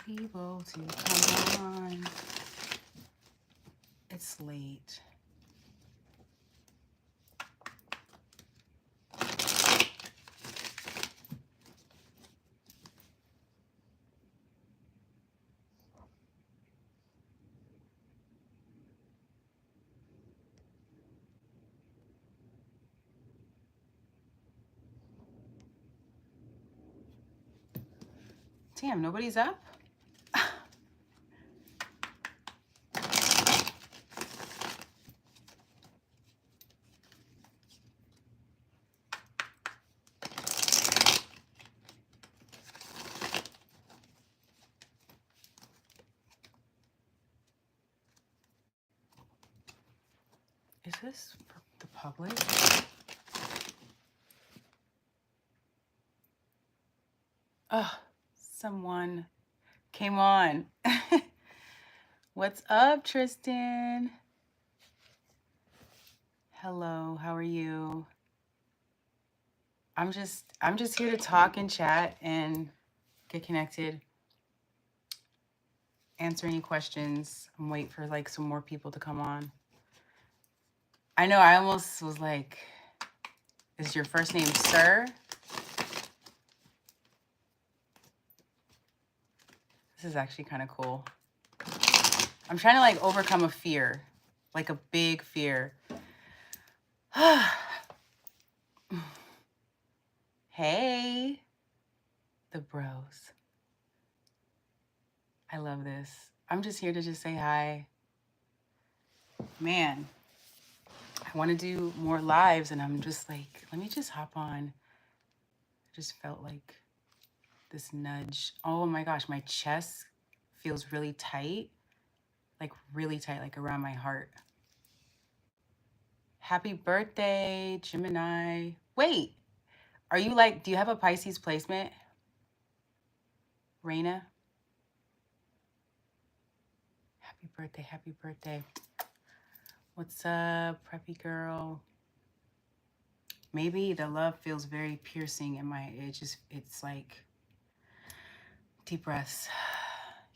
people to come on. It's late. Damn, nobody's up? Is this for the public? Oh, someone came on. What's up, Tristan? Hello, how are you? I'm just here to talk and chat and get connected. Answer any questions. I'm waiting for like some more people to come on. I know I almost was like, is your first name Sir? This is actually kind of cool. I'm trying to like overcome a fear, like a big fear. Hey, the bros. I love this. I'm just here to just say hi. Man, I want to do more lives and I'm just like, let me just hop on. I just felt like this nudge. Oh my gosh, my chest feels really tight, like around my heart. Happy birthday, Gemini. Wait, are you like, do you have a Pisces placement? Raina? Happy birthday, happy birthday. What's up, preppy girl? Maybe the love feels very piercing in my, it's like deep breaths.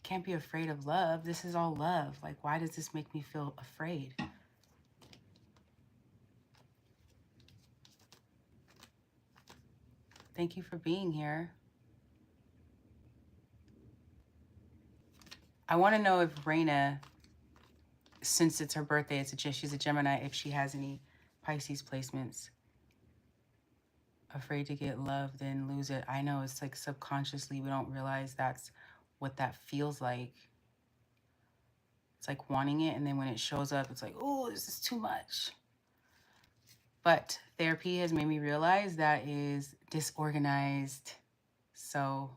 Can't be afraid of love. This is all love. Like, why does this make me feel afraid? Thank you for being here. I want to know if Raina, since it's her birthday, she's a Gemini, if she has any Pisces placements. Afraid to get loved and lose it. I know it's like subconsciously we don't realize that's what that feels like. It's like wanting it, and then when it shows up, it's like, oh, this is too much. But therapy has made me realize that is disorganized. So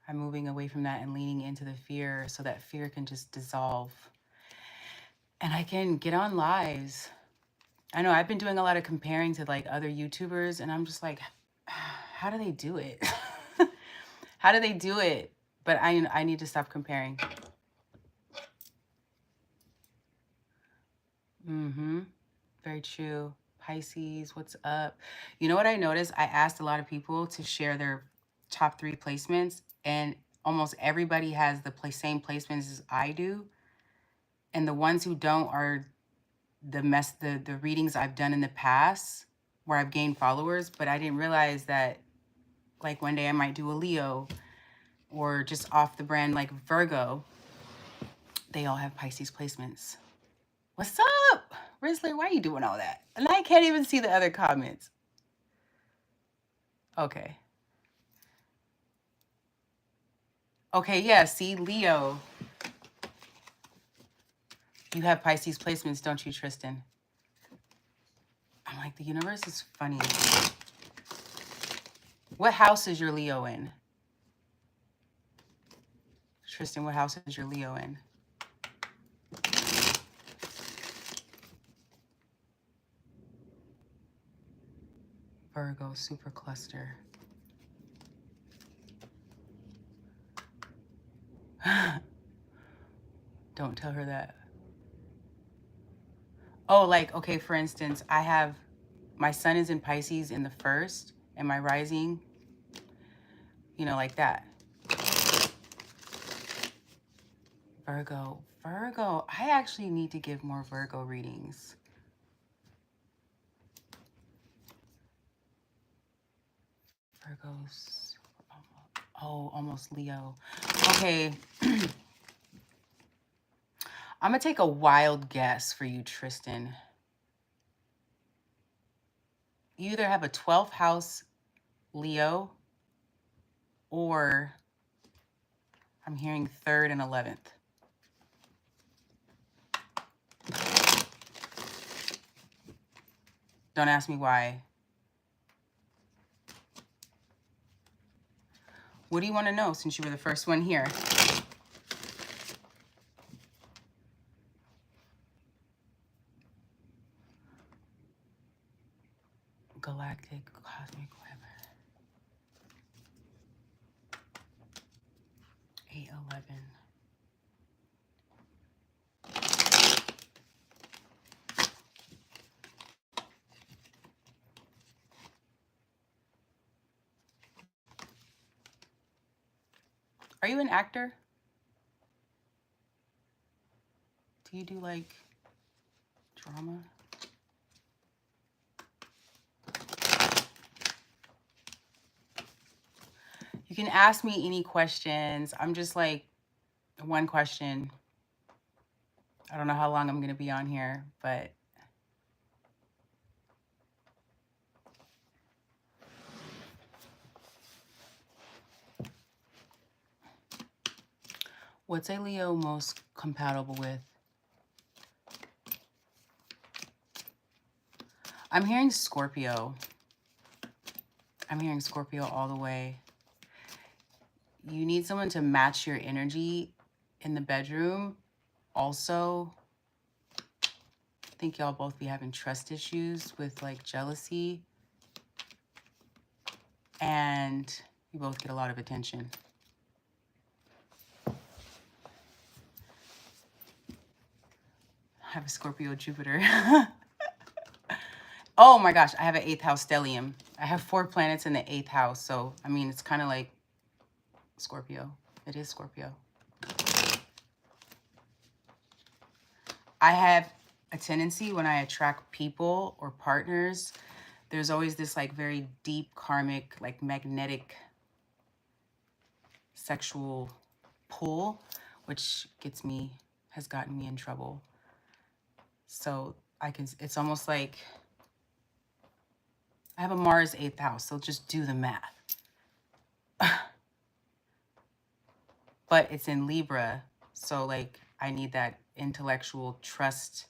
I'm moving away from that and leaning into the fear so that fear can just dissolve. And I can get on lives. I know I've been doing a lot of comparing to like other YouTubers, and I'm just like, how do they do it? How do they do it? But I need to stop comparing. Very true. Pisces, what's up? You know what I noticed? I asked a lot of people to share their top 3 placements, and almost everybody has the same placements as I do. And the ones who don't are the readings I've done in the past where I've gained followers, but I didn't realize that like one day I might do a Leo or just off the brand like Virgo. They all have Pisces placements. What's up? Rizzler, why are you doing all that? And I can't even see the other comments. Okay. Okay, yeah, see, Leo. You have Pisces placements, don't you, Tristan? I'm like, the universe is funny. What house is your Leo in? Tristan, what house is your Leo in? Virgo, super cluster. Don't tell her that. Oh, like, okay, for instance, I have, my sun is in Pisces in the 1st, and my rising, you know, like that. Virgo. Virgo. I actually need to give more Virgo readings. Virgos. Oh, almost Leo. Okay. I'm going to take a wild guess for you, Tristan. You either have a 12th house Leo, or I'm hearing 3rd and 11th. Don't ask me why. What do you want to know since you were the first one here? Galactic cosmic web. 811. Are you an actor? Do you do like drama? You can ask me any questions. I'm just like one question. I don't know how long I'm going to be on here, but what's a Leo most compatible with? I'm hearing Scorpio. I'm hearing Scorpio all the way. You need someone to match your energy in the bedroom. Also, I think y'all both be having trust issues with like jealousy. And you both get a lot of attention. I have a Scorpio Jupiter. Oh my gosh, I have an 8th house stellium. I have 4 planets in the 8th house. So, I mean, it's kind of like Scorpio. It is Scorpio. I have a tendency when I attract people or partners, there's always this like very deep karmic, like magnetic sexual pull, which has gotten me in trouble. So it's almost like I have a Mars 8th house, so just do the math. But it's in Libra, so like I need that intellectual trust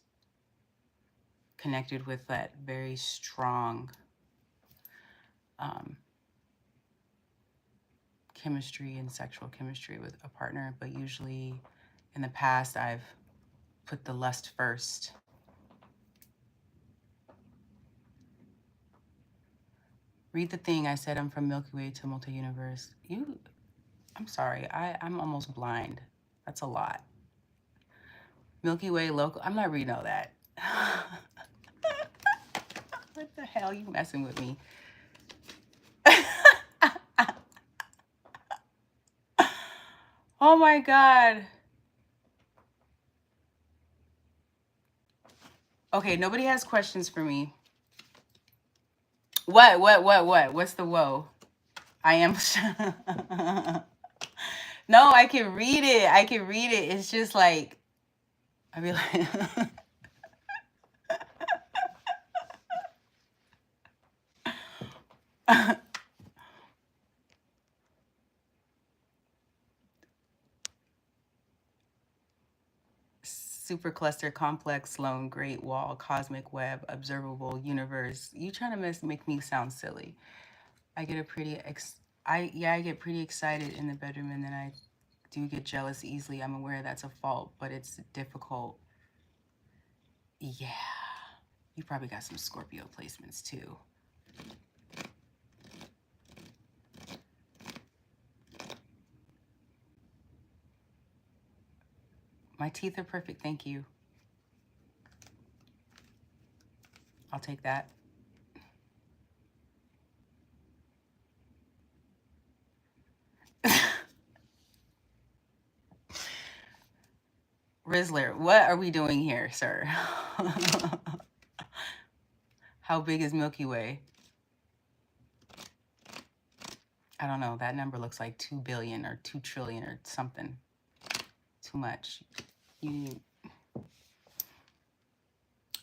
connected with that very strong chemistry and sexual chemistry with a partner. But usually in the past, I've put the lust first. Read the thing. I said I'm from Milky Way to multi-universe. I'm sorry. I'm almost blind. That's a lot. Milky Way local. I'm not reading all that. What the hell? You messing with me? Oh my God. Okay, nobody has questions for me. What? What's the whoa? I am. No, I can read it. I can read it. It's just like, I be like, supercluster, complex, lone, great wall, cosmic web, observable universe. You trying to make me sound silly. I get I get pretty excited in the bedroom, and then I do get jealous easily. I'm aware that's a fault, but it's difficult. Yeah. You probably got some Scorpio placements too. My teeth are perfect, thank you. I'll take that. Rizzler, what are we doing here, sir? How big is Milky Way? I don't know. That number looks like 2 billion or 2 trillion or something. Too much.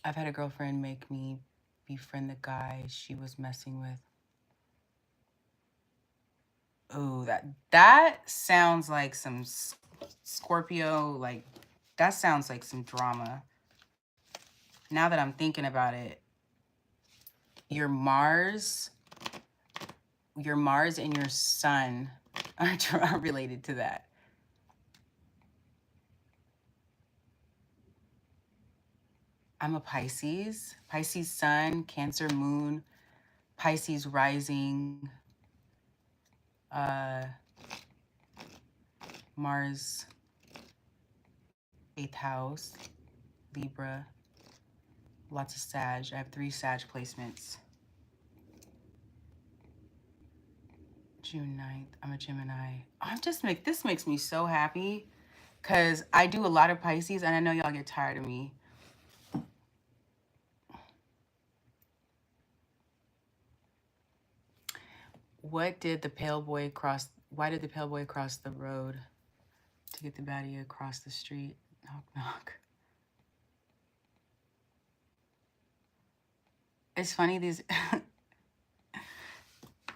I've had a girlfriend make me befriend the guy she was messing with. Oh, that sounds like some Scorpio, like that sounds like some drama. Now that I'm thinking about it, your Mars and your Sun are related to that. I'm a Pisces. Pisces Sun, Cancer Moon, Pisces Rising, Mars, 8th house, Libra, lots of Sag. I have 3 Sag placements. June 9th, I'm a Gemini. This makes me so happy because I do a lot of Pisces and I know y'all get tired of me. Why did the pale boy cross the road to get the baddie across the street? Knock, knock. It's funny, these...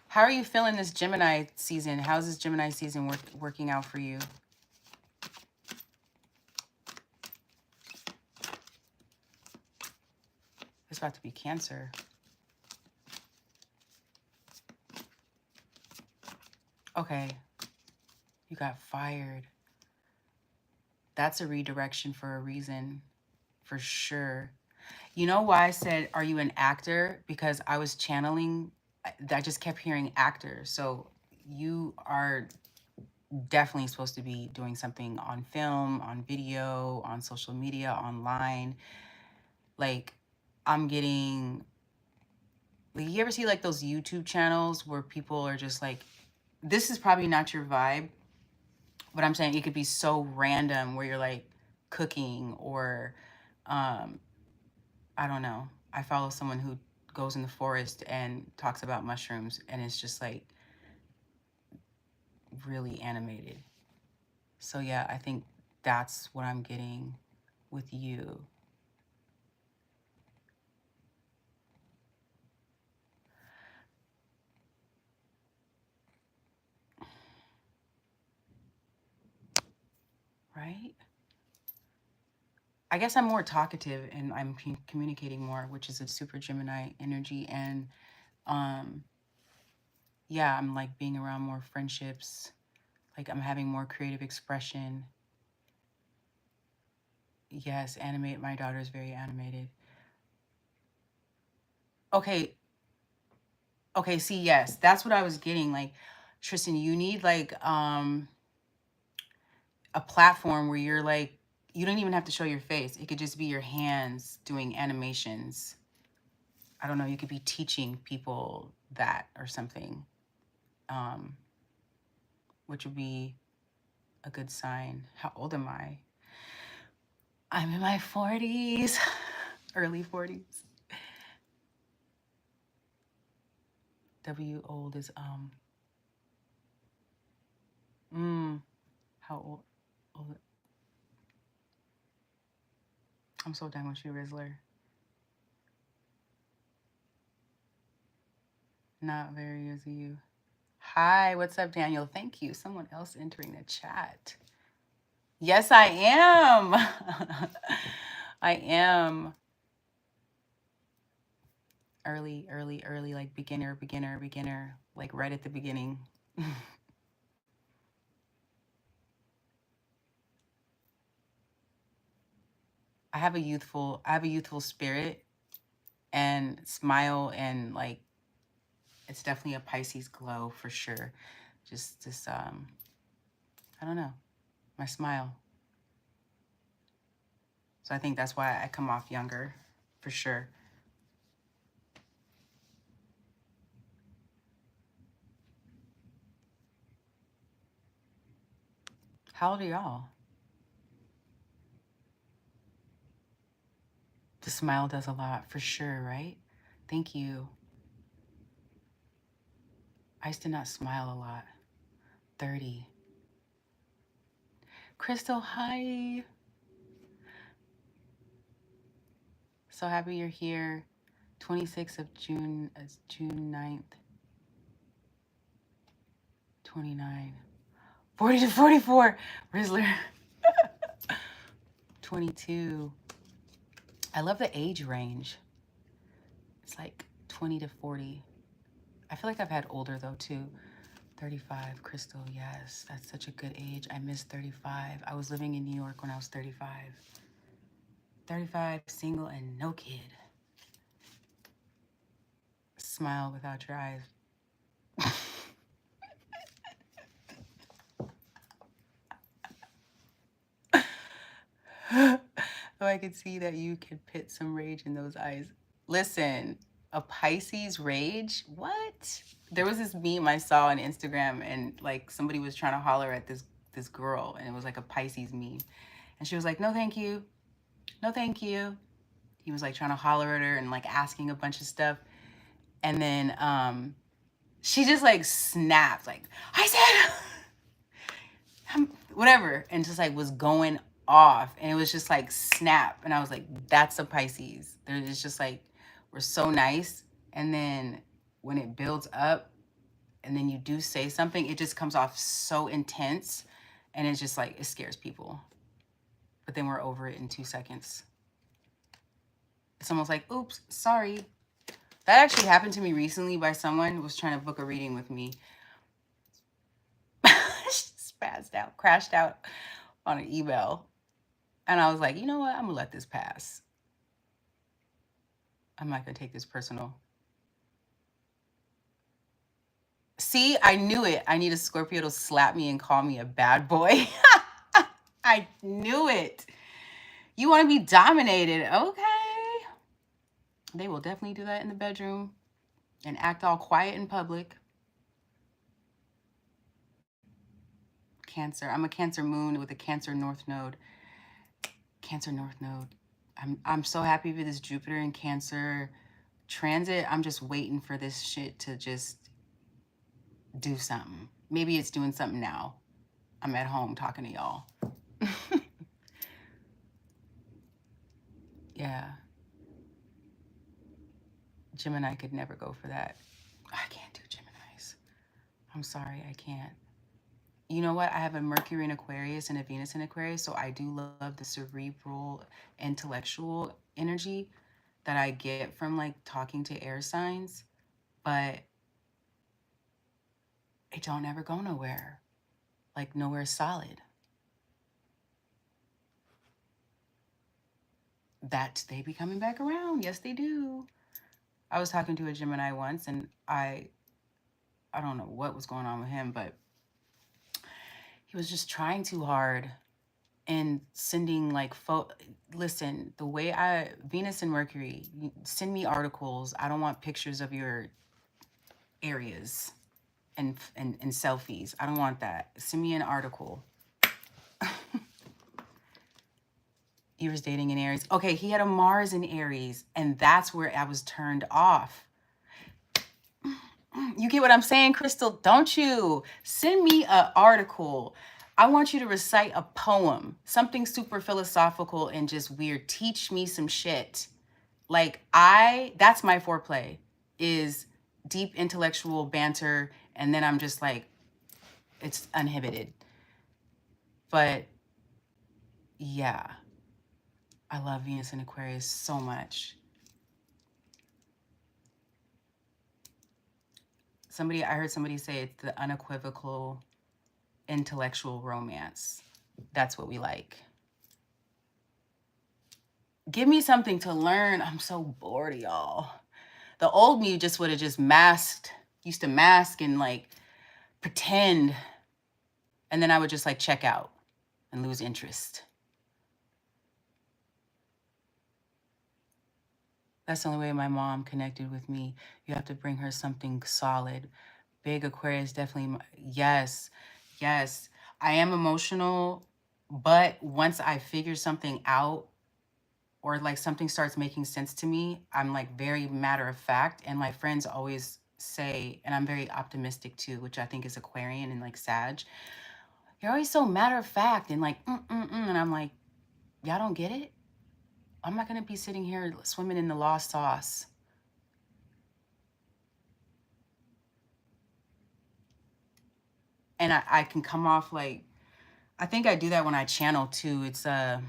How are you feeling this Gemini season? How's this Gemini season working out for you? It's about to be Cancer. Okay. You got fired. That's a redirection for a reason, for sure. You know why I said, are you an actor? Because I was channeling, I just kept hearing actor. So you are definitely supposed to be doing something on film, on video, on social media, online. Like, I'm getting, like, you ever see like those YouTube channels where people are just like, this is probably not your vibe, but I'm saying it could be so random where you're like cooking or, I don't know. I follow someone who goes in the forest and talks about mushrooms, and it's just like really animated. So yeah, I think that's what I'm getting with you. Right? I guess I'm more talkative and I'm communicating more, which is a super Gemini energy. And yeah, I'm like being around more friendships. Like I'm having more creative expression. Yes, animate. My daughter's very animated. Okay. Okay, see, yes, that's what I was getting. Like, Tristan, you need like a platform where you're like, you don't even have to show your face. It could just be your hands doing animations. I don't know, you could be teaching people that or something, which would be a good sign. How old am I? I'm in my 40s, early 40s. W old is, how old? I'm so done with you, Rizzler. Not very easy, you. Hi, what's up, Daniel? Thank you. Someone else entering the chat. Yes, I am. I am. Early, like beginner, like right at the beginning. I have a youthful spirit and smile, and like it's definitely a Pisces glow for sure. Just this I don't know, my smile. So I think that's why I come off younger for sure. How old are y'all? The smile does a lot, for sure, right? Thank you. I used to not smile a lot. 30. Crystal, hi. So happy you're here. 26th of June, June 9th, 29. 40 to 44. Rizzler. 22. I love the age range. It's like 20 to 40. I feel like I've had older though too. 35, Crystal, yes. That's such a good age. I miss 35. I was living in New York when I was 35. 35, single, and no kid. Smile without your eyes. Oh, I could see that you could pit some rage in those eyes. Listen, a Pisces rage? What? There was this meme I saw on Instagram, and like somebody was trying to holler at this girl, and it was like a Pisces meme. And she was like, no, thank you. No, thank you. He was like trying to holler at her and like asking a bunch of stuff. And then she just like snapped, like, I said, whatever. And just like was going off. And it was just like snap. And I was like, that's a Pisces. It's just like, we're so nice. And then when it builds up and then you do say something, it just comes off so intense. And it's just like, it scares people. But then we're over it in 2 seconds. It's almost like, oops, sorry. That actually happened to me recently by someone who was trying to book a reading with me. Spazzed out, crashed out on an email. And I was like, you know what? I'm going to let this pass. I'm not going to take this personal. See, I knew it. I need a Scorpio to slap me and call me a bad boy. I knew it. You want to be dominated. Okay. They will definitely do that in the bedroom and act all quiet in public. Cancer. I'm a Cancer moon with a Cancer North Node. Cancer North Node. I'm so happy for this Jupiter in Cancer transit. I'm just waiting for this shit to just do something. Maybe it's doing something now. I'm at home talking to y'all. Yeah. Gemini could never go for that. I can't do Geminis. I'm sorry, I can't. You know what? I have a Mercury in Aquarius and a Venus in Aquarius, so I do love the cerebral, intellectual energy that I get from like talking to air signs, but it don't ever go nowhere. Like nowhere solid. That they be coming back around. Yes, they do. I was talking to a Gemini once, and I don't know what was going on with him, but he was just trying too hard and sending like listen, the way Venus and Mercury, send me articles. I don't want pictures of your areas and selfies. I don't want that. Send me an article. He was dating in Aries. Okay, he had a Mars in Aries, and that's where I was turned off. You get what I'm saying, Crystal? Don't you? Send me an article. I want you to recite a poem, something super philosophical and just weird. Teach me some shit. Like that's my foreplay, is deep intellectual banter, and then I'm just like, it's uninhibited. But yeah, I love Venus and Aquarius so much. I heard somebody say it's the unequivocal intellectual romance. That's what we like. Give me something to learn. I'm so bored of y'all. The old me just would have just used to mask and like pretend. And then I would just like check out and lose interest. That's the only way my mom connected with me. You have to bring her something solid. Big Aquarius, definitely. Yes, yes. I am emotional, but once I figure something out, or like something starts making sense to me, I'm like very matter of fact. And my friends always say, and I'm very optimistic too, which I think is Aquarian and like Sag. You're always so matter of fact and like, and I'm like, y'all don't get it? I'm not going to be sitting here swimming in the lost sauce. And I can come off like, I think I do that when I channel too. It's, I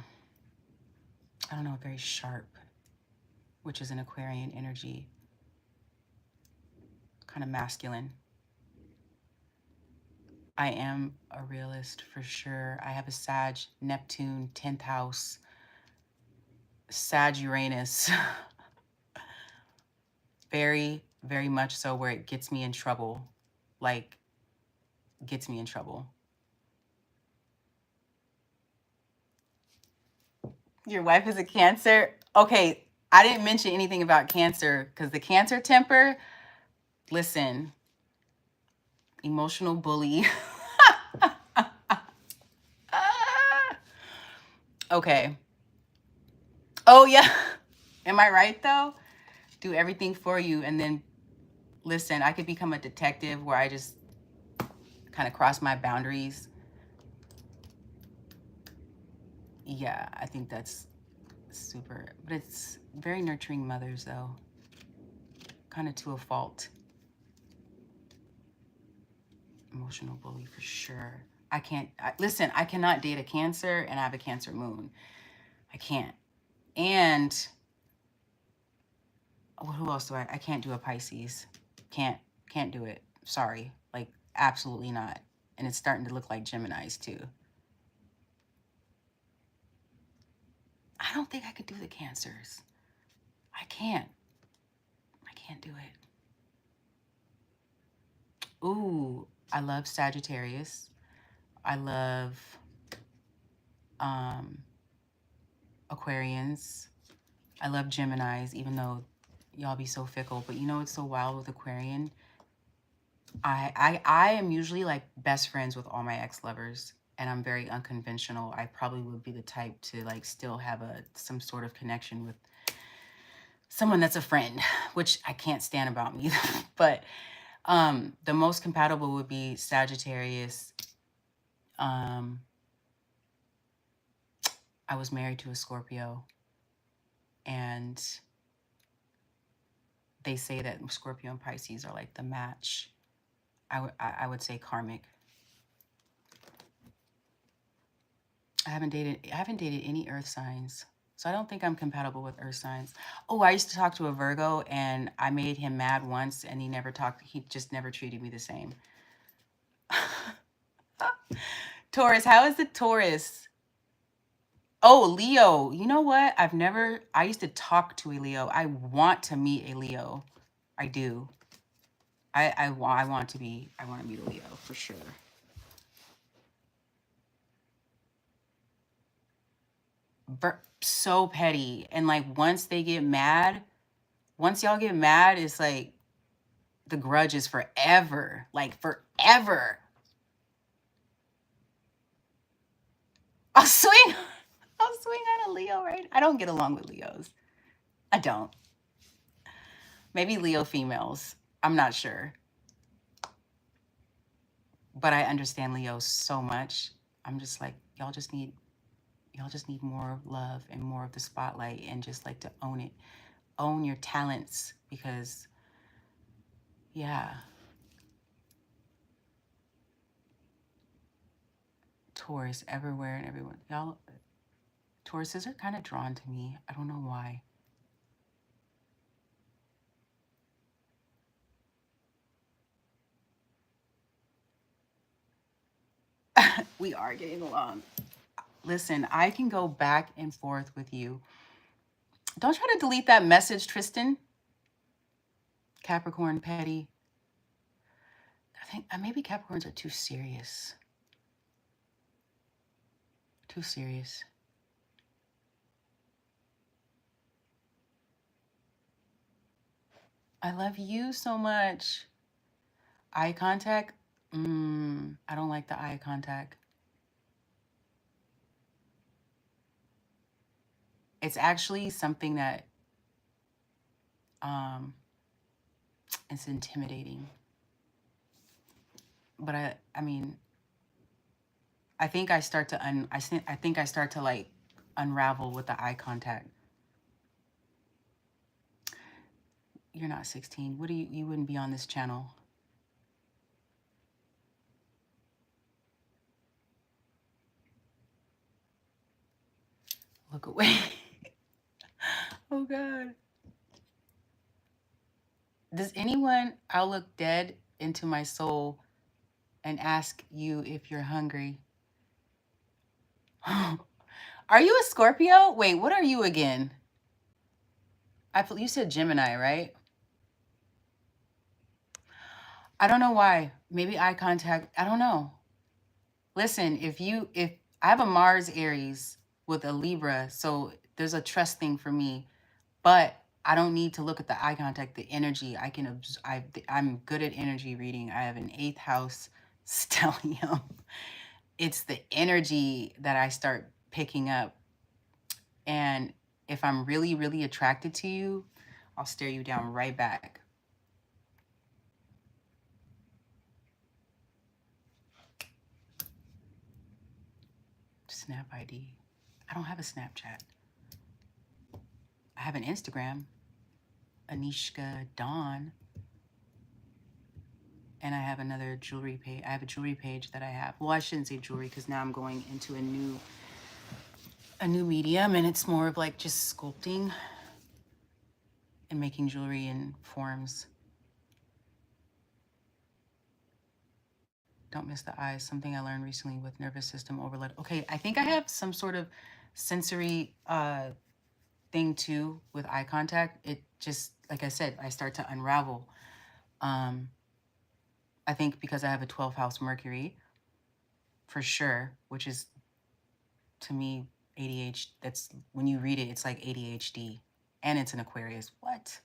don't know, very sharp, which is an Aquarian energy, kind of masculine. I am a realist for sure. I have a Sag, Neptune, 10th house, Sag, Uranus. Very, very much so where it gets me in trouble. Like, gets me in trouble. Your wife is a Cancer? Okay, I didn't mention anything about Cancer because the Cancer temper, listen, emotional bully. Okay. Oh, yeah. Am I right, though? Do everything for you. And then, listen, I could become a detective where I just kind of cross my boundaries. Yeah, I think that's super. But it's very nurturing mothers, though. Kind of to a fault. Emotional bully for sure. I can't, listen, I cannot date a Cancer and I have a Cancer moon. I can't. And who else do I can't do a Pisces. Can't do it. Sorry. Like, absolutely not. And it's starting to look like Geminis too. I don't think I could do the Cancers. I can't do it. Ooh, I love Sagittarius. I love Aquarians. I love Geminis, even though y'all be so fickle. But you know what's so wild with Aquarian? I am usually like best friends with all my ex-lovers, and I'm very unconventional. I probably would be the type to like still have some sort of connection with someone that's a friend, which I can't stand about me. But the most compatible would be Sagittarius. I was married to a Scorpio, and they say that Scorpio and Pisces are like the match. I would say karmic. I haven't dated any earth signs. So I don't think I'm compatible with earth signs. Oh, I used to talk to a Virgo and I made him mad once and he just never treated me the same. Taurus, how is the Taurus? Oh, Leo. You know what? I used to talk to a Leo. I want to meet a Leo. I do. I want to meet a Leo for sure. So petty. And like once y'all get mad, it's like the grudge is forever. Like forever. I'll swing on a Leo, right? I don't get along with Leos. I don't. Maybe Leo females. I'm not sure. But I understand Leo so much. I'm just like, y'all just need more love and more of the spotlight and just like to own it. Own your talents because yeah. Taurus everywhere and everyone. Y'all, Tauruses are kind of drawn to me. I don't know why. We are getting along. Listen, I can go back and forth with you. Don't try to delete that message, Tristan. Capricorn petty. I think maybe Capricorns are too serious. Too serious. I love you so much. Eye contact? I don't like the eye contact. It's actually something that it's intimidating. But I mean, I think I start to I think I start to like unravel with the eye contact. You're not 16. What do you wouldn't be on this channel. Look away. Oh God. Does anyone, I'll look dead into my soul and ask you if you're hungry. Are you a Scorpio? Wait, what are you again? You said Gemini, right? I don't know why. Maybe eye contact. I don't know. Listen, if I have a Mars Aries with a Libra, so there's a trust thing for me, but I don't need to look at the eye contact, the energy. I'm good at energy reading. I have an 8th house stellium. It's the energy that I start picking up. And if I'm really, really attracted to you, I'll stare you down right back. Snap ID. I don't have a Snapchat. I have an Instagram, Anishka Dawn. And I have another jewelry page. I have a jewelry page that I have. Well, I shouldn't say jewelry because now I'm going into a new medium, and it's more of like just sculpting and making jewelry in forms. Don't miss the eyes. Something I learned recently with nervous system overload. Okay, I think I have some sort of sensory thing too with eye contact. It just, like I said, I start to unravel. I think because I have a 12th house Mercury, for sure, which is, to me, ADHD. That's, when you read it, it's like ADHD. And it's an Aquarius. What?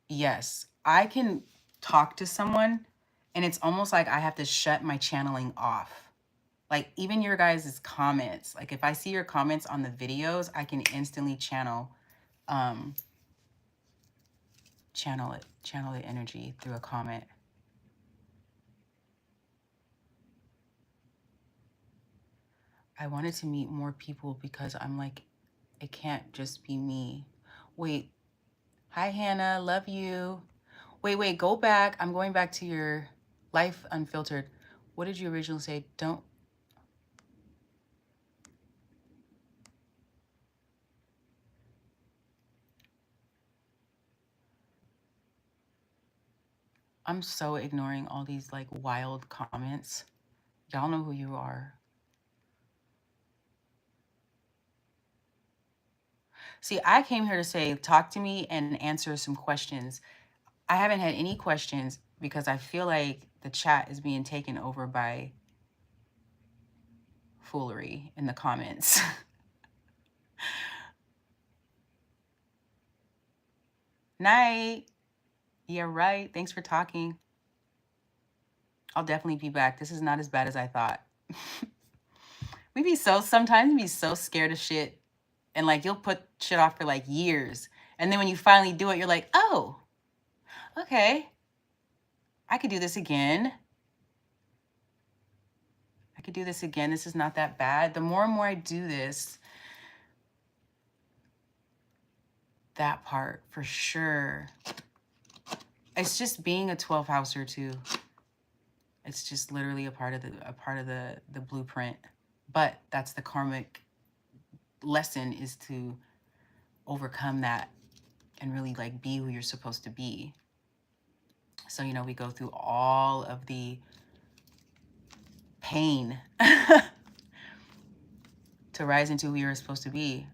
Yes, I can talk to someone and it's almost like I have to shut my channeling off. Like even your guys' comments, like if I see your comments on the videos, I can instantly channel the energy through a comment. I wanted to meet more people because I'm like, it can't just be me. Wait, hi Hannah, love you. Wait, go back. I'm going back to your Life Unfiltered. What did you originally say? Don't. I'm so ignoring all these like wild comments. Y'all know who you are. See, I came here to say, talk to me and answer some questions. I haven't had any questions because I feel like the chat is being taken over by foolery in the comments. Night. Yeah, right. Thanks for talking. I'll definitely be back. This is not as bad as I thought. Sometimes we be so scared of shit. And like, you'll put shit off for like years. And then when you finally do it, you're like, oh, okay, I could do this again. I could do this again. This is not that bad. The more and more I do this, that part for sure. It's just being a 12 houser too. It's just literally a part of the blueprint. But that's the karmic lesson, is to overcome that and really like be who you're supposed to be. So, you know, we go through all of the pain to rise into who you're supposed to be.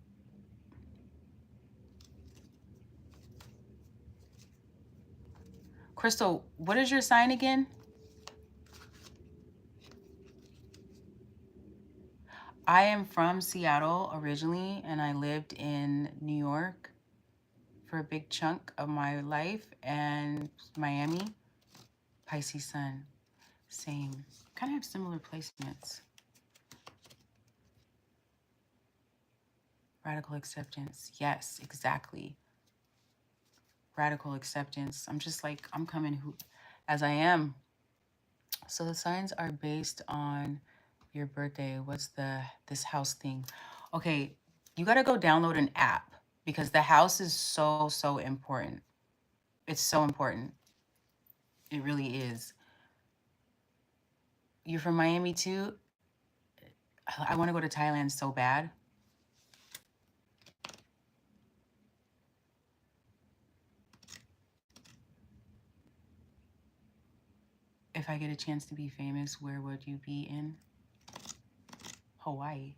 Crystal, what is your sign again? I am from Seattle originally, and I lived in New York for a big chunk of my life, and Miami. Pisces sun. Same. Kind of have similar placements. Radical acceptance. Yes, exactly. Radical acceptance. I'm just like, I'm coming who as I am. So the signs are based on your birthday. What's this house thing? Okay, you got to go download an app because the house is so important. It's so important. It really is. You're from Miami too? I want to go to Thailand so bad. If I get a chance to be famous, where would you be in? Hawaii.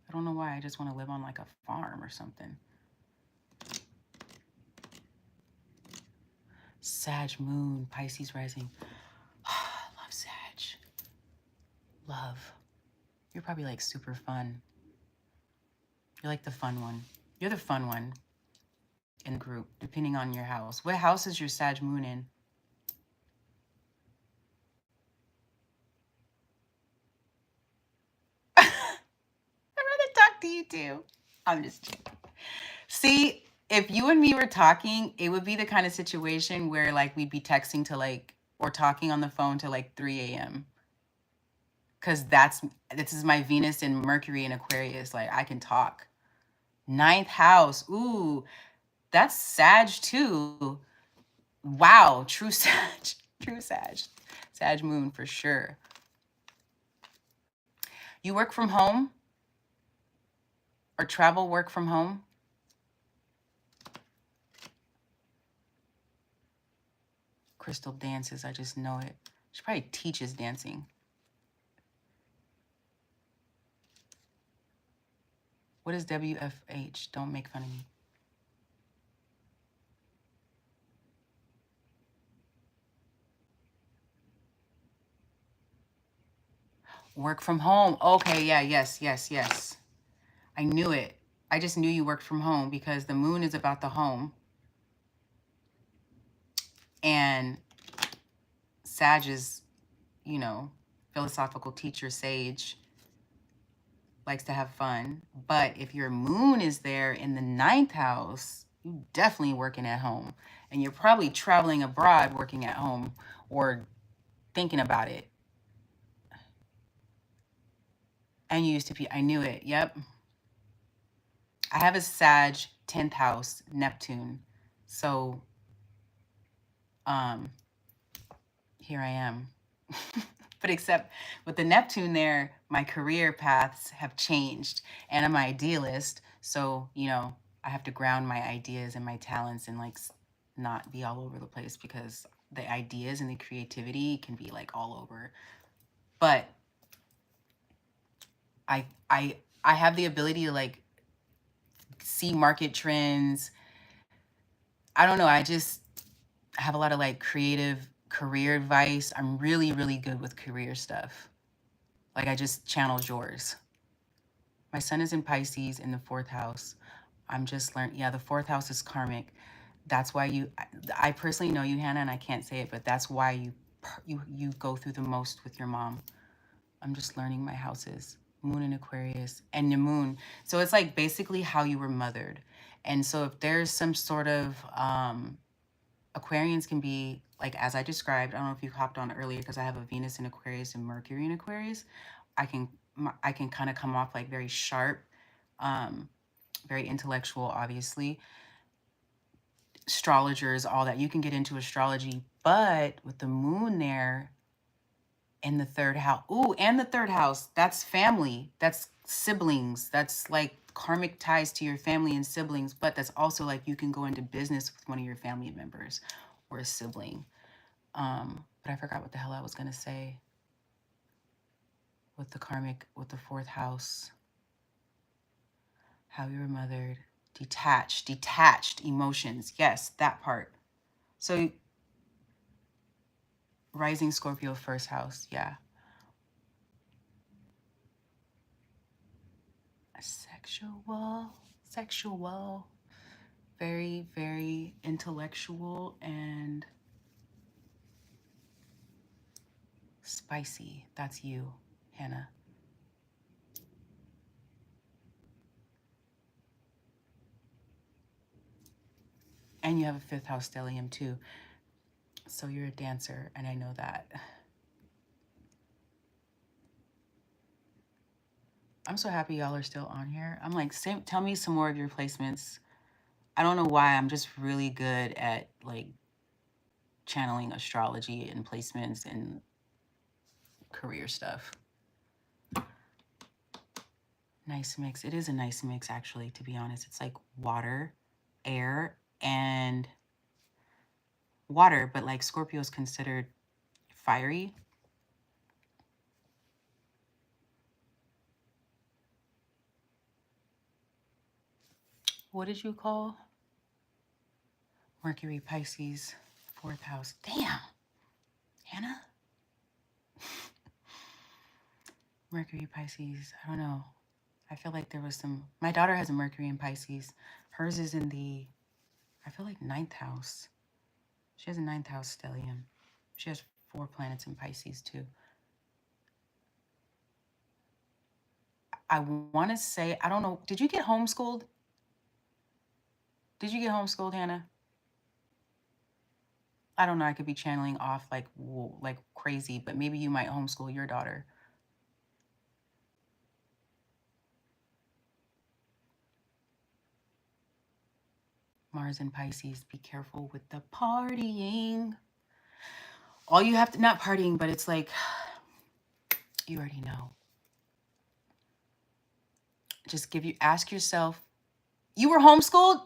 I don't know why. I just want to live on like a farm or something. Sag moon, Pisces rising. Love Sag. Love. You're probably like super fun. You're like the fun one. You're the fun one in the group, depending on your house. What house is your Sag moon in? I'd rather talk to you too. I'm just kidding. See, if you and me were talking, it would be the kind of situation where like we'd be texting to like or talking on the phone to like 3 a.m. Cause this is my Venus and Mercury in Aquarius. Like I can talk. Ninth house. Ooh, that's Sag too. Wow, true Sag. True Sag. Sag moon for sure. You work from home or travel work from home? Crystal dances, I just know it. She probably teaches dancing. What is WFH? Don't make fun of me. Work from home. Okay, yeah, yes. I knew it. I just knew you worked from home because the moon is about the home. And Sag is, philosophical teacher, sage, likes to have fun. But if your moon is there in the ninth house, you definitely working at home. And you're probably traveling abroad working at home or thinking about it. And you used to be, I knew it. Yep. I have a Sag 10th house, Neptune. So um, here I am. But except with the Neptune there, my career paths have changed and I'm an idealist. So, I have to ground my ideas and my talents and like not be all over the place because the ideas and the creativity can be like all over. But I I I have the ability to like see market trends. I don't know, I just have a lot of like creative career advice. I'm really good with career stuff. Like I just channeled yours. My sun is in Pisces in the fourth house. I'm just learning. Yeah, the fourth house is karmic. That's why I personally know you, Hannah, and I can't say it, but that's why you go through the most with your mom. I'm just learning my houses. Moon in Aquarius and your moon. So it's like basically how you were mothered. And so if there's some sort of Aquarians can be like as I described. I don't know if you hopped on earlier because I have a Venus in Aquarius and Mercury in Aquarius. I can kind of come off like very sharp, very intellectual, obviously. Astrologers, all that. You can get into astrology, but with the moon there in the third house, ooh, and the third house, that's family, that's siblings, that's like karmic ties to your family and siblings, but that's also like you can go into business with one of your family members or a sibling. But I forgot what the hell I was gonna say with the karmic, with the fourth house. How you were mothered, detached emotions. Yes, that part. So rising Scorpio first house, yeah. Sexual, very intellectual and spicy. That's you, Hannah. And you have a fifth house stellium too. So you're a dancer, and I know that. I'm so happy y'all are still on here. I'm like, tell me some more of your placements. I don't know why. I'm just really good at like channeling astrology and placements and career stuff. Nice mix. It is a nice mix, actually, to be honest. It's like water, air, and water, but like Scorpio is considered fiery. What did you call Mercury, Pisces, fourth house? Damn, Hannah? Mercury, Pisces, I don't know. I feel like there was some, my daughter has a Mercury in Pisces. Hers is in the, I feel like ninth house. She has a ninth house stellium. She has 4 planets in Pisces too. I want to say, I don't know, did you get homeschooled? Did you get homeschooled, Hannah? I don't know, I could be channeling off like crazy, but maybe you might homeschool your daughter. Mars and Pisces, be careful with the partying. All you have to, not partying, but it's like, you already know. Just ask yourself, you were homeschooled?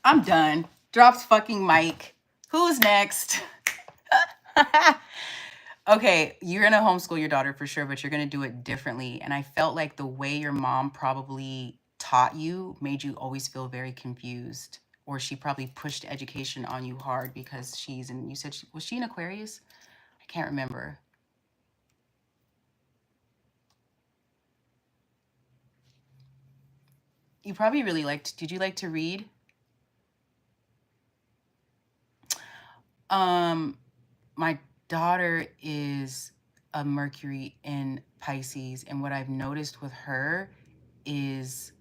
I'm done. Drops fucking mic. Who's next? Okay, you're gonna homeschool your daughter for sure, but you're gonna do it differently. And I felt like the way your mom probably taught you made you always feel very confused. Or she probably pushed education on you hard because she's in, you said, was she an Aquarius? I can't remember. You probably really liked, did you like to read? My daughter is a Mercury in Pisces, and what I've noticed with her is,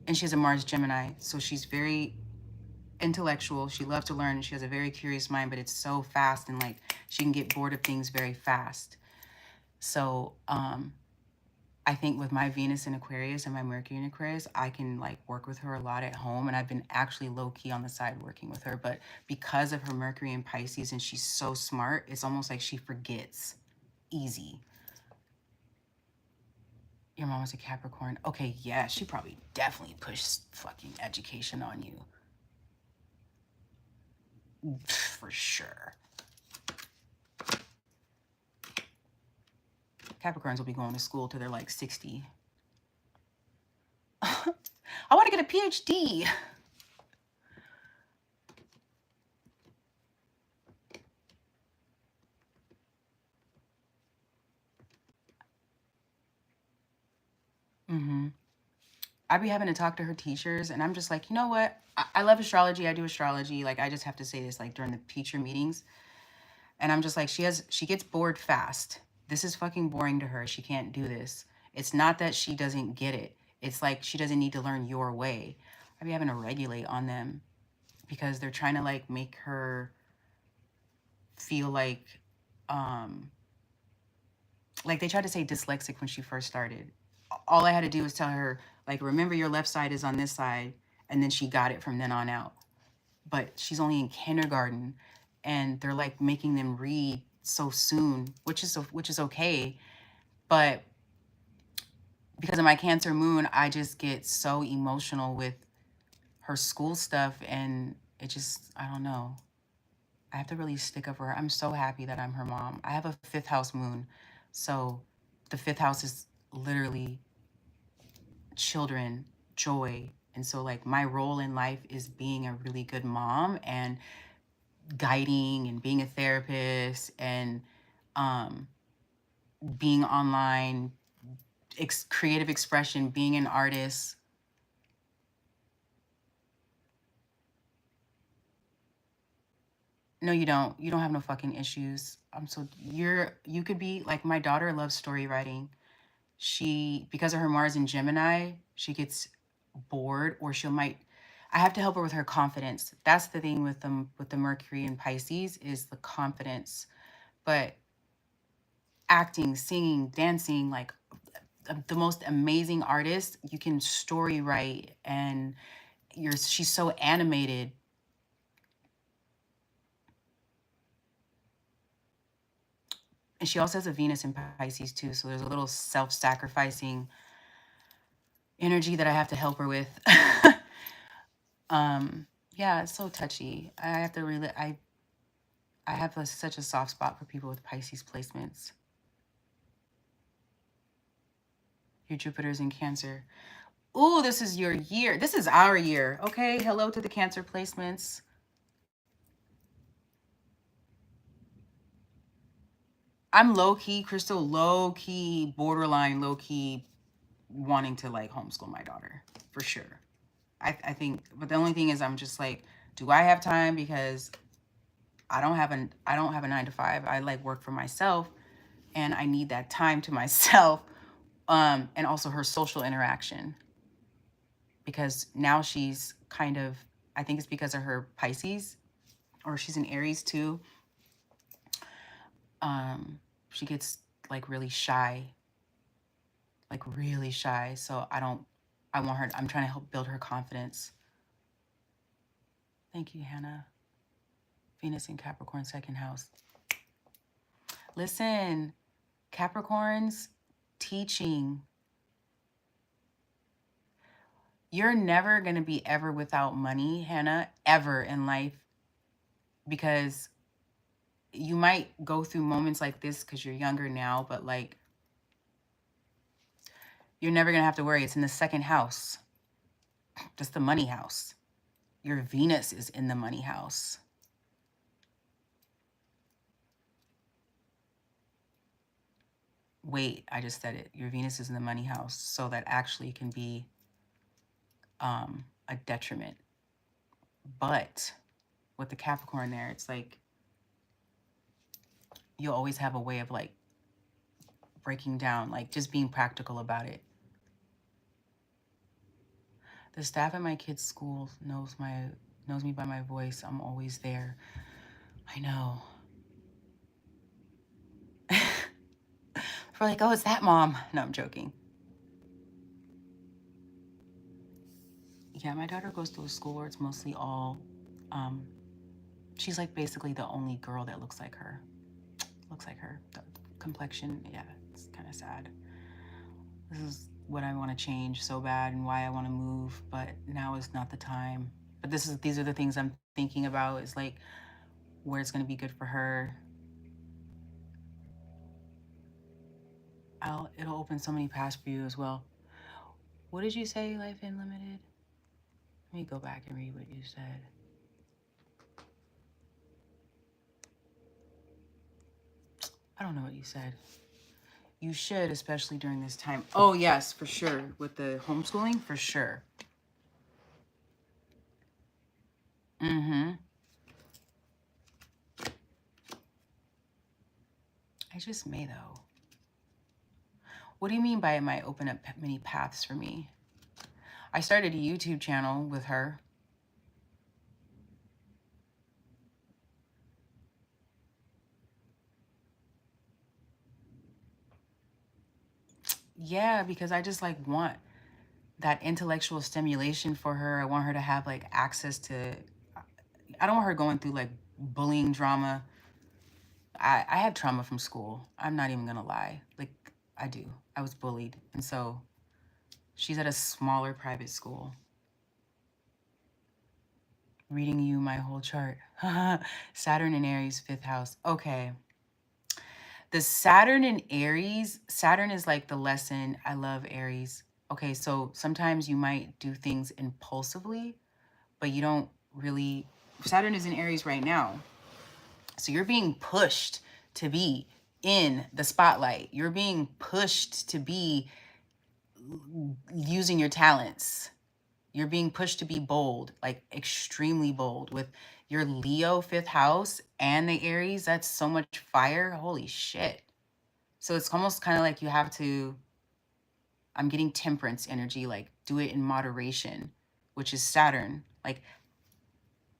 and she has a Mars Gemini, so she's very intellectual. She loves to learn. She has a very curious mind, but it's so fast, and like she can get bored of things very fast. So I think with my Venus in Aquarius and my Mercury in Aquarius, I can like work with her a lot at home. And I've been actually low key on the side working with her. But because of her Mercury in Pisces and she's so smart, it's almost like she forgets easy. Your mom was a Capricorn. Okay, yeah, she probably definitely pushed fucking education on you. For sure. Capricorns will be going to school till they're like 60. I want to get a PhD. I be having to talk to her teachers, and I'm just like, you know what? I love astrology. I do astrology. Like, I just have to say this, like, during the teacher meetings. And I'm just like, she gets bored fast. This is fucking boring to her. She can't do this. It's not that she doesn't get it. It's like she doesn't need to learn your way. I be having to regulate on them because they're trying to, like, make her feel like they tried to say dyslexic when she first started. All I had to do was tell her, like, remember your left side is on this side, and then she got it from then on out. But she's only in kindergarten, and they're like making them read so soon, which is okay. But because of my Cancer moon, I just get so emotional with her school stuff, and it just, I don't know. I have to really stick up for her. I'm so happy that I'm her mom. I have a fifth house moon. So the fifth house is literally children, joy. And so like my role in life is being a really good mom and guiding and being a therapist and being online, creative expression, being an artist. No, you don't. You don't have no fucking issues. you could be like, my daughter loves story writing. She, because of her Mars in Gemini, she gets bored, or I have to help her with her confidence. That's the thing with the Mercury in Pisces, is the confidence. But acting, singing, dancing, like the most amazing artist, you can story write, and she's so animated. And she also has a Venus in Pisces too, so there's a little self-sacrificing energy that I have to help her with. Yeah, it's so touchy. I have to really, I have such a soft spot for people with Pisces placements. Your Jupiter's in Cancer. Ooh, this is your year. This is our year. Okay, hello to the Cancer placements. I'm low-key, Crystal, low-key, borderline low-key wanting to like homeschool my daughter, for sure. I think, but the only thing is, I'm just like, do I have time? Because I don't have a 9 to 5. I like work for myself, and I need that time to myself. And also her social interaction, because now she's kind of, I think it's because of her Pisces, or she's an Aries too. She gets like really shy, like really shy. So I want her, I'm trying to help build her confidence. Thank you, Hannah. Venus in Capricorn, second house. Listen, Capricorns, teaching. You're never going to be ever without money, Hannah, ever in life, because you might go through moments like this because you're younger now, but like, you're never going to have to worry. It's in the second house. That's the money house. Your Venus is in the money house. Wait, I just said it. Your Venus is in the money house. So that actually can be a detriment. But with the Capricorn there, it's like, you'll always have a way of like breaking down, like just being practical about it. The staff at my kid's school knows me by my voice. I'm always there. I know. We're like, oh, it's that mom. No, I'm joking. Yeah, my daughter goes to a school where it's mostly all, she's like basically the only girl that looks like her. The complexion, yeah, it's kind of sad. This is what I want to change so bad, and why I want to move, but now is not the time. But these are the things I'm thinking about, is like where it's going to be good for her. It'll open so many paths for you as well. What did you say, Life Unlimited? Let me go back and read what you said. I don't know what you said. You should, especially during this time. Oh, yes, for sure. With the homeschooling, for sure. Mm-hmm. I just may, though. What do you mean by it might open up many paths for me? I started a YouTube channel with her. Yeah, because I just like want that intellectual stimulation for her. I want her to have like access to, I don't want her going through like bullying drama. I have trauma from school. I'm not even gonna lie. Like, I do. I was bullied. And so she's at a smaller private school. Reading you my whole chart. Saturn in Aries, 5th house. Okay. The Saturn in Aries, Saturn is like the lesson. I love Aries. Okay, so sometimes you might do things impulsively, but you don't really. Saturn is in Aries right now. So you're being pushed to be in the spotlight. You're being pushed to be using your talents. You're being pushed to be bold, like extremely bold with your Leo 5th house and the Aries, that's so much fire. Holy shit. So it's almost kind of like you have to, I'm getting temperance energy, like do it in moderation, which is Saturn. Like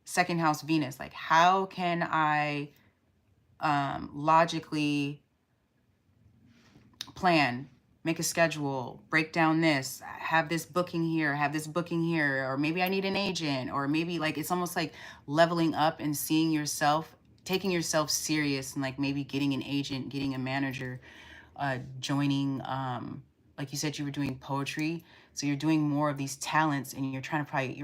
2nd house Venus, like how can I logically plan, make a schedule, break down this, have this booking here, have this booking here, or maybe I need an agent, or maybe like it's almost like leveling up and seeing yourself, taking yourself serious, and like maybe getting an agent, getting a manager, joining, like you said, you were doing poetry. So you're doing more of these talents, and you're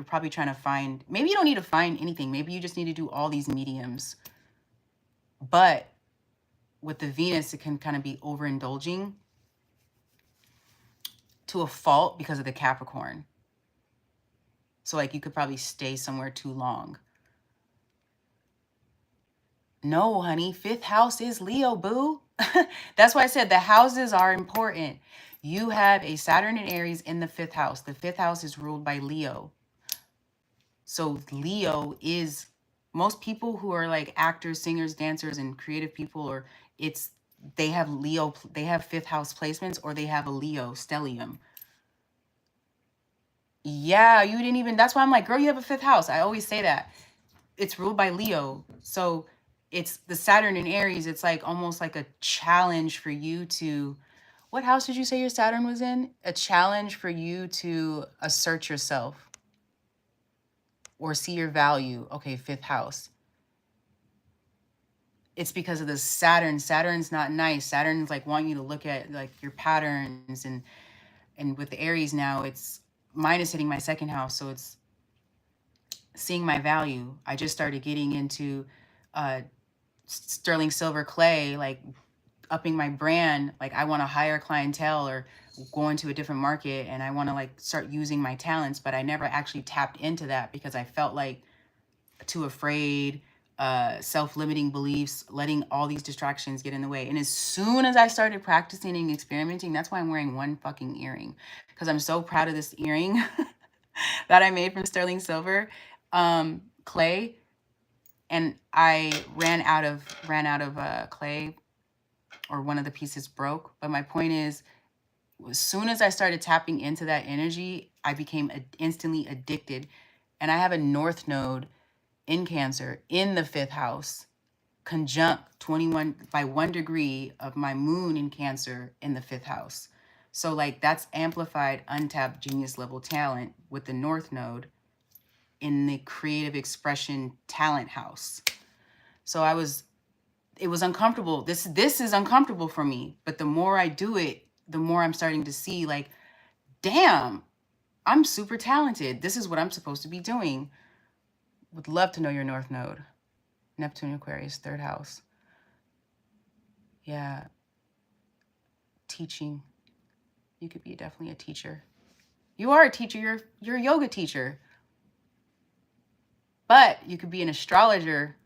probably trying to find, maybe you don't need to find anything. Maybe you just need to do all these mediums. But with the Venus, it can kind of be overindulging to a fault because of the Capricorn. So like you could probably stay somewhere too long. No, honey, 5th house is Leo, boo. That's why I said the houses are important. You have a Saturn and Aries in the 5th house. The 5th house is ruled by Leo. So Leo is, most people who are like actors, singers, dancers, and creative people, or they have Leo, they have 5th house placements, or they have a Leo stellium. Yeah, you didn't even, that's why I'm like, girl, you have a 5th house. I always say that. It's ruled by Leo. So it's the Saturn in Aries. It's like almost like a challenge for you to, what house did you say your Saturn was in? A challenge for you to assert yourself or see your value. Okay, 5th house. It's because of the Saturn. Saturn's not nice. Saturn's like wanting you to look at like your patterns, and with the Aries now, it's mine is hitting my 2nd house. So it's seeing my value. I just started getting into sterling silver clay, like upping my brand. Like I want to hire clientele or go into a different market, and I want to like start using my talents, but I never actually tapped into that because I felt like too afraid, self-limiting beliefs, letting all these distractions get in the way. And as soon as I started practicing and experimenting, that's why I'm wearing one fucking earring, because I'm so proud of this earring that I made from sterling silver clay. And I ran out of clay, or one of the pieces broke. But my point is, as soon as I started tapping into that energy, I became instantly addicted. And I have a North Node in Cancer in the 5th house, conjunct 21 by 1 degree of my moon in Cancer in the 5th house. So like that's amplified, untapped genius level talent with the North Node in the creative expression talent house. So it was uncomfortable. This is uncomfortable for me, but the more I do it, the more I'm starting to see like, damn, I'm super talented. This is what I'm supposed to be doing. Would love to know your North Node. Neptune, Aquarius, 3rd house. Yeah. Teaching. You could be definitely a teacher. You are a teacher. You're a yoga teacher. But you could be an astrologer.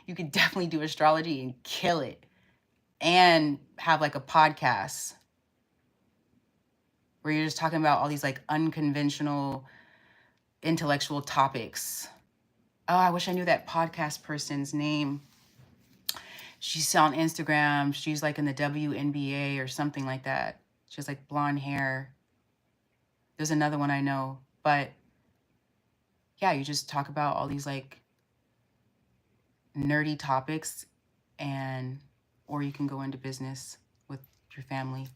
You could definitely do astrology and kill it. And have like a podcast where you're just talking about all these like unconventional intellectual topics. Oh, I wish I knew that podcast person's name. She's on Instagram. She's like in the WNBA or something like that. She has like blonde hair. There's another one I know. But yeah, you just talk about all these like nerdy topics, and or you can go into business with your family.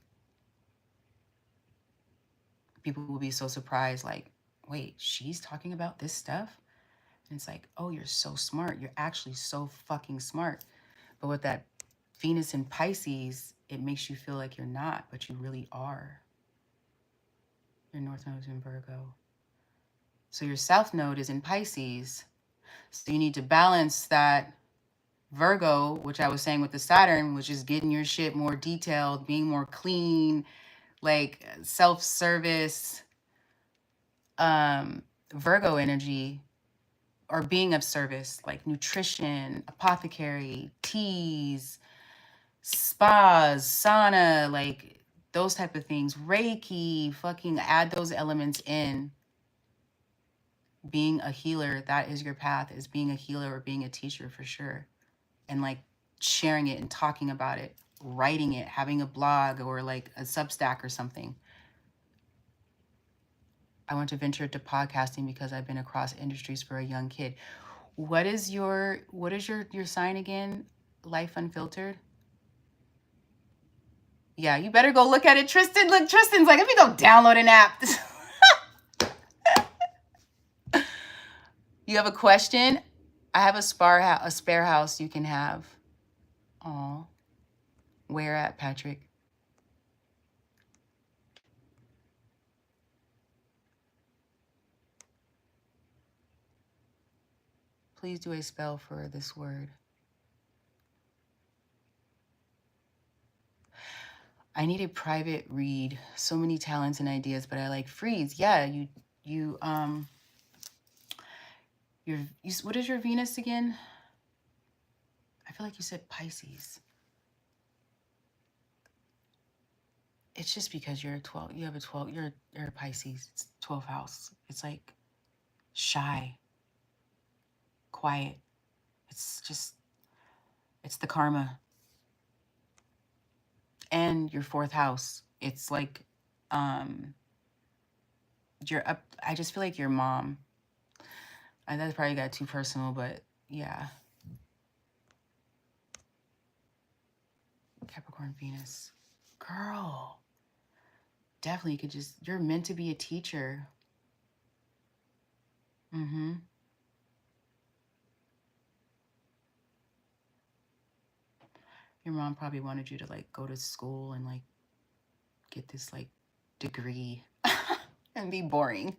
People will be so surprised, like, wait, she's talking about this stuff? And it's like, oh, you're so smart. You're actually so fucking smart. But with that Venus in Pisces, it makes you feel like you're not, but you really are. Your North Node is in Virgo. So your South Node is in Pisces. So you need to balance that Virgo, which I was saying with the Saturn, which is getting your shit more detailed, being more clean, like self-service, Virgo energy, or being of service, like nutrition, apothecary, teas, spas, sauna, like those type of things, Reiki, fucking add those elements in. being a healer, that is your path, is being a healer or being a teacher for sure. And like sharing it and talking about it, writing it, having a blog or like a Substack or something. I want to venture to podcasting because I've been across industries for a young kid. What is your sign again? Life Unfiltered? Yeah, you better go look at it. Tristan, look, Tristan's like, let me go download an app. You have a question? I have a spare house you can have. Oh, where at, Patrick? Please do a spell for this word. I need a private read. So many talents and ideas, but I like freeze. Yeah, what is your Venus again? I feel like you said Pisces. It's just because you're a 12. You have a 12. You're a Pisces. It's 12th house. It's like shy, quiet. It's the karma. And your 4th house. It's like you're up. I just feel like your mom. And that's probably got too personal, but yeah. Capricorn Venus. Girl. Definitely could just, you're meant to be a teacher. Mm-hmm. Your mom probably wanted you to like go to school and like get this like degree and be boring.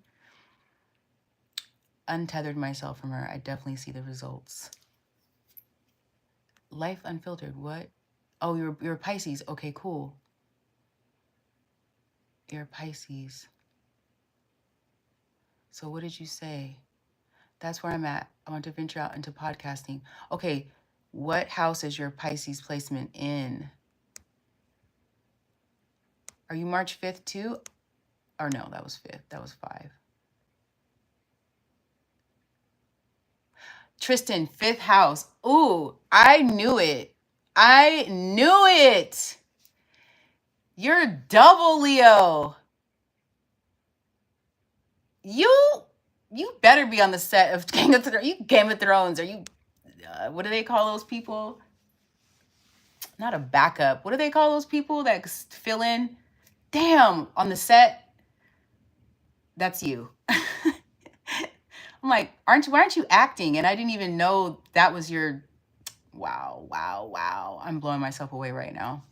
Untethered myself from her. I definitely see the results. Life Unfiltered. What? Oh, you're a Pisces. Okay, cool. You're a Pisces. So what did you say? That's where I'm at. I want to venture out into podcasting. Okay, what house is your Pisces placement in? Are you March 5th too? Or no, that was 5th. That was 5. Tristan, 5th house. Ooh, I knew it. I knew it. You're double Leo. You better be on the set of Game of Thrones. You Game of Thrones. Are you, what do they call those people? Not a backup. What do they call those people that fill in? Damn, on the set. That's you. I'm like, why aren't you acting? And I didn't even know that was your, wow. I'm blowing myself away right now.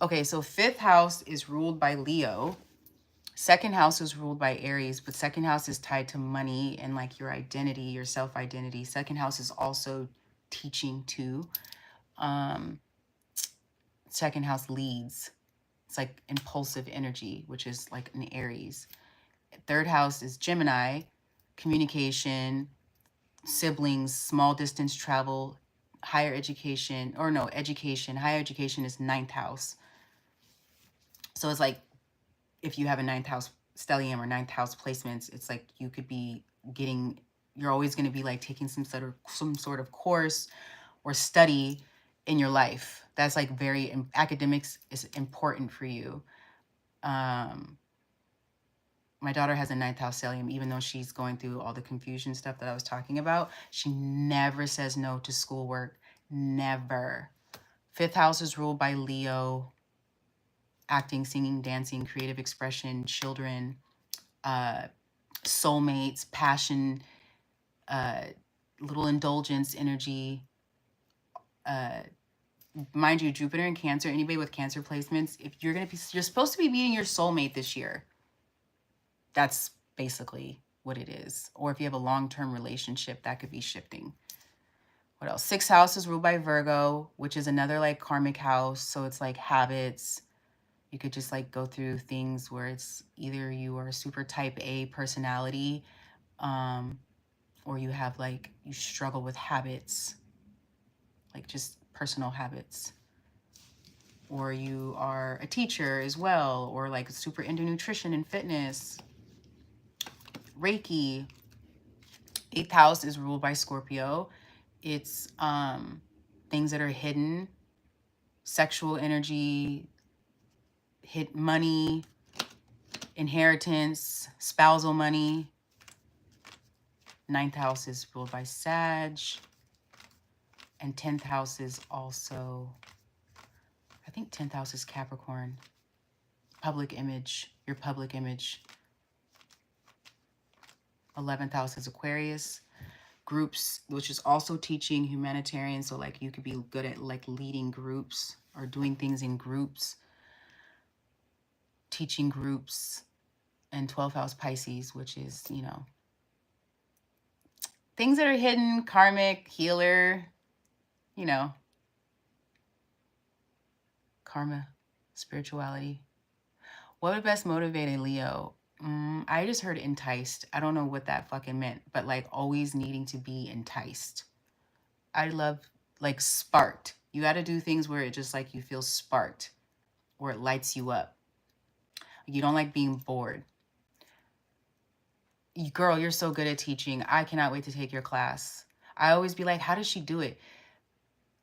Okay, so 5th house is ruled by Leo. 2nd house is ruled by Aries, but 2nd house is tied to money and like your identity, your self-identity. 2nd house is also teaching too. 2nd house leads. It's like impulsive energy, which is like an Aries. 3rd house is Gemini, communication, siblings, small distance travel, higher education, or no, education. Higher education is 9th house. So it's like if you have a 9th house stellium or 9th house placements, it's like you could be getting, you're always going to be like taking some sort of course or study in your life. That's like very, academics is important for you. My daughter has a 9th house stellium, even though she's going through all the confusion stuff that I was talking about. She never says no to schoolwork. Never. 5th house is ruled by Leo. Acting, singing, dancing, creative expression, children, soulmates, passion, little indulgence, energy. Mind you, Jupiter and Cancer, anybody with Cancer placements, if you're supposed to be meeting your soulmate this year. That's basically what it is. Or if you have a long-term relationship, that could be shifting. What else? 6th house is ruled by Virgo, which is another like karmic house. So it's like habits. You could just like go through things where it's either you are a super type A personality, or you have like, you struggle with habits, like just personal habits. Or you are a teacher as well, or like super into nutrition and fitness. Reiki. 8th house is ruled by Scorpio. It's things that are hidden, sexual energy, hit money, inheritance, spousal money. 9th house is ruled by Sag. And 10th house is also, I think 10th house is Capricorn. Public image, your public image. 11th house is Aquarius. Groups, which is also teaching humanitarian. So like you could be good at like leading groups or doing things in groups, teaching groups. And 12th house Pisces, which is, you know, things that are hidden, karmic, healer, you know, karma, spirituality. What would best motivate a Leo? I just heard enticed. I don't know what that fucking meant, but like always needing to be enticed. I love like sparked. You got to do things where it just like you feel sparked or it lights you up. You don't like being bored. Girl, you're so good at teaching. I cannot wait to take your class. I always be like, how does she do it?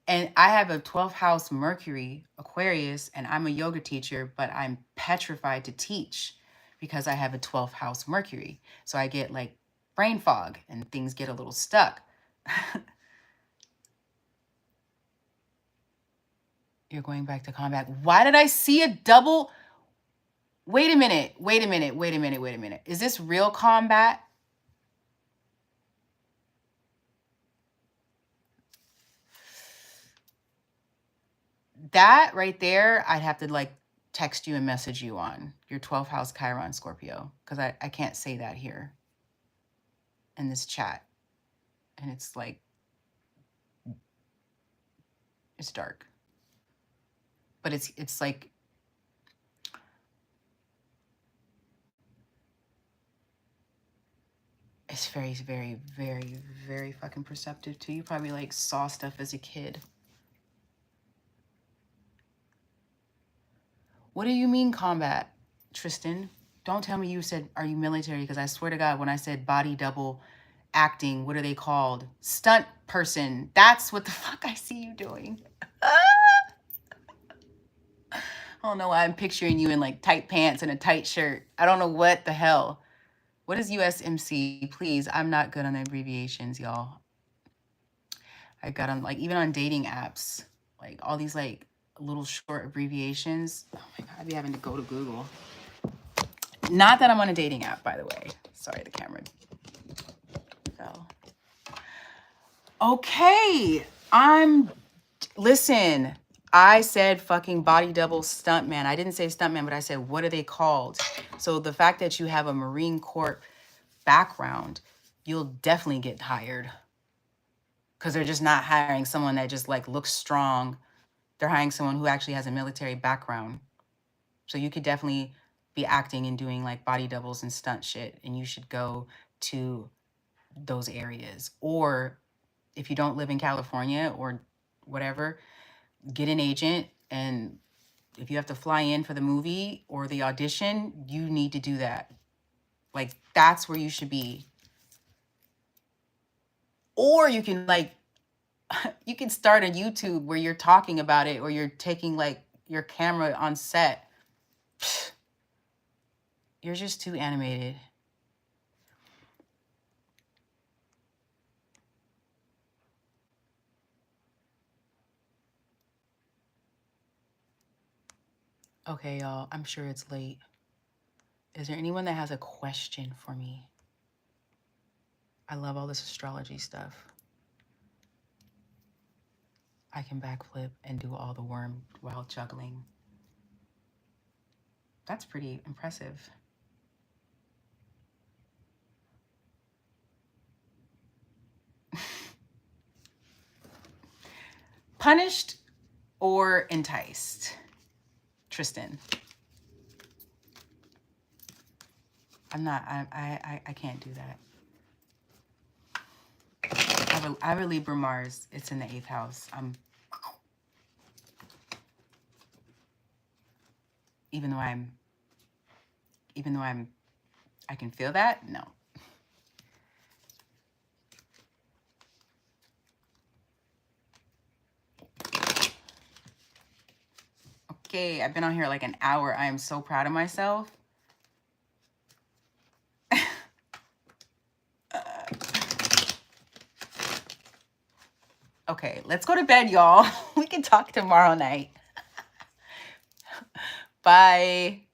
And I have a 12th house Mercury, Aquarius, and I'm a yoga teacher, but I'm petrified to teach because I have a 12th house Mercury. So I get like brain fog and things get a little stuck. You're going back to combat. Why did I see a double? Wait a minute. Is this real combat? That right there, I'd have to like text you and message you on your 12th house Chiron Scorpio, because I can't say that here in this chat. And it's like, it's dark. But it's like, it's very, very, very, very fucking perceptive too. You probably like saw stuff as a kid. What do you mean combat, Tristan? Don't tell me you said, are you military? Because I swear to God, when I said body double acting, what are they called? Stunt person. That's what the fuck I see you doing. I don't know why I'm picturing you in like tight pants and a tight shirt. I don't know what the hell. What is USMC? Please, I'm not good on abbreviations, y'all. I got on like, even on dating apps, like all these like little short abbreviations. Oh my God, I'd be having to go to Google. Not that I'm on a dating app, by the way. Sorry, the camera fell. Okay, listen, I said fucking body double stuntman. I didn't say stuntman, but I said, what are they called? So the fact that you have a Marine Corps background, you'll definitely get hired. Because they're just not hiring someone that just like looks strong. They're hiring someone who actually has a military background. So you could definitely be acting and doing like body doubles and stunt shit. And you should go to those areas. Or if you don't live in California or whatever, get an agent. And if you have to fly in for the movie or the audition, you need to do that. Like, that's where you should be. Or you can like, you can start a YouTube where you're talking about it or you're taking like your camera on set. You're just too animated. Okay, y'all, I'm sure it's late. Is there anyone that has a question for me? I love all this astrology stuff. I can backflip and do all the worm while juggling. That's pretty impressive. Punished or enticed? Tristan. I'm not, I can't do that. I have a Libra Mars. It's in the 8th house. Even though I can feel that, no. Okay, I've been on here like an hour. I am so proud of myself. Okay, let's go to bed, y'all. We can talk tomorrow night. Bye.